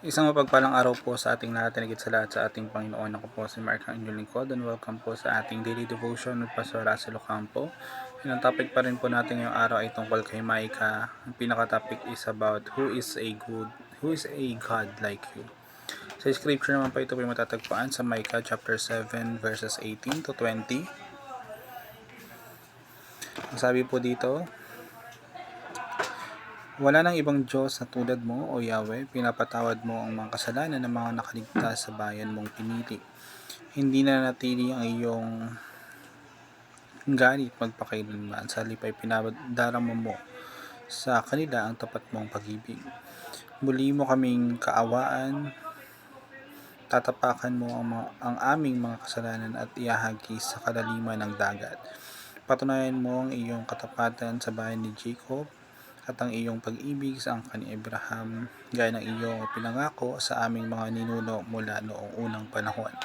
Isang mapagpalang araw po sa ating lahat at higit sa lahat sa ating Panginoon. Ako po si Mark ang inyong lingkod and welcome po sa ating daily devotion with Pastor Russell Ocampo. Ang topic pa rin po natin ngayong araw ay tungkol kay Micah. Ang pinaka-topic is about who is a God like you. Sa scripture naman po ito po matatagpuan sa Micah chapter 7 verses 18 to 20. Ang sabi po dito, wala nang ibang Diyos na tulad mo, O Yahweh, pinapatawad mo ang mga kasalanan ng mga nakaligtas sa bayan mong pinili. Hindi na natili ang iyong galit magpakailanman, sa halip ay pinadarama mo sa kanila ang tapat mong pag-ibig. Muli mo kaming kaawaan, tatapakan mo ang aming mga kasalanan at iahagis sa kalaliman ng dagat. Patunayan mo ang iyong katapatan sa bayan ni Jacob, at ang iyong pag-ibig sa angkan ni Abraham, gaya ng iyong pinangako sa aming mga ninuno mula noong unang panahon.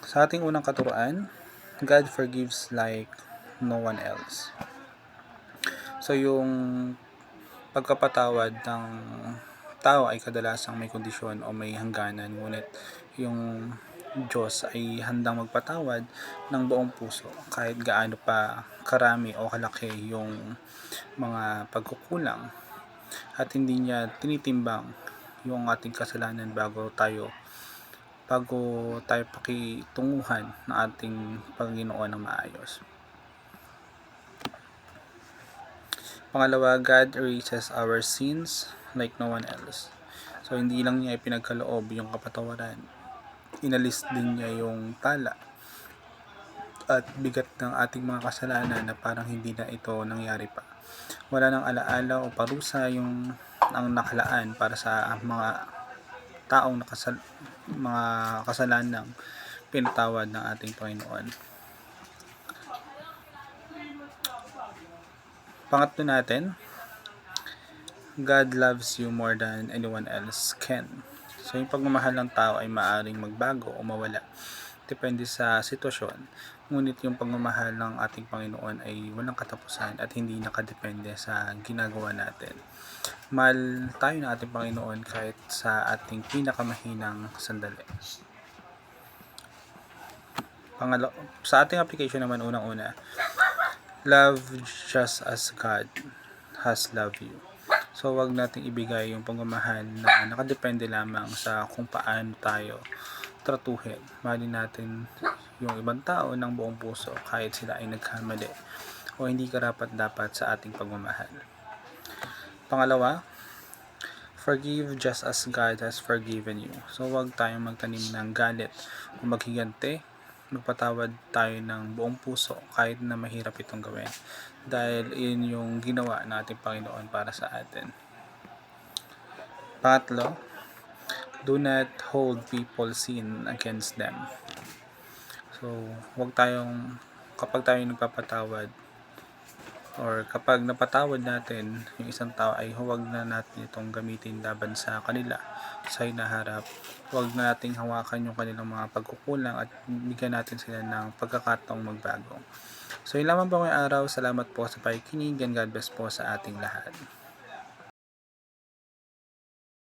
Sa ating unang katuruan, God forgives like no one else. So yung pagkapatawad ng tao ay kadalasang may kondisyon o may hangganan, ngunit yung Diyos ay handang magpatawad ng buong puso kahit gaano pa karami o kalaki yung mga pagkukulang, at hindi niya tinitimbang yung ating kasalanan bago tayo pakitunguhan ng ating Panginoon ng maayos. Pangalawa, God erases our sins like no one else. So hindi lang niya ipinagkaloob yung kapatawaran, inalis din niya yung tala at bigat ng ating mga kasalanan na parang hindi na ito nangyari pa. Wala nang alaala o parusa ang nakalaan para sa mga taong mga kasalanang pinatawad ng ating Panginoon. Pangatlo natin, God loves you more than anyone else can. So yung pagmamahal ng tao ay maaaring magbago o mawala, depende sa sitwasyon. Ngunit yung pagmamahal ng ating Panginoon ay walang katapusan at hindi nakadepende sa ginagawa natin. Mahal tayo ng ating Panginoon kahit sa ating pinakamahinang sandali. Sa ating application naman, unang-una, love just as God has loved you. So wag nating ibigay yung pagmamahal na nakadepende lamang sa kung paano tayo tratuhin. Mahalin natin yung ibang tao ng buong puso kahit sila ay nagkamali o hindi karapat-dapat sa ating pagmamahal. Pangalawa, forgive just as God has forgiven you. So wag tayong magtanim ng galit o maghigante. Magpatawad tayo ng buong puso kahit na mahirap itong gawin, dahil yun yung ginawa ng ating Panginoon para sa atin. Pangatlo, do not hold people's sin against them. So kapag tayo nagpapatawad or kapag napatawad natin yung isang tao, ay huwag na natin itong gamitin laban sa kanila sa hinaharap. Huwag na nating hawakan yung kanilang mga pagkukulang at bigyan natin sila ng pagkakataong magbago. So yun lamang po ngayong araw. Salamat po sa pakikinig and God bless po sa ating lahat.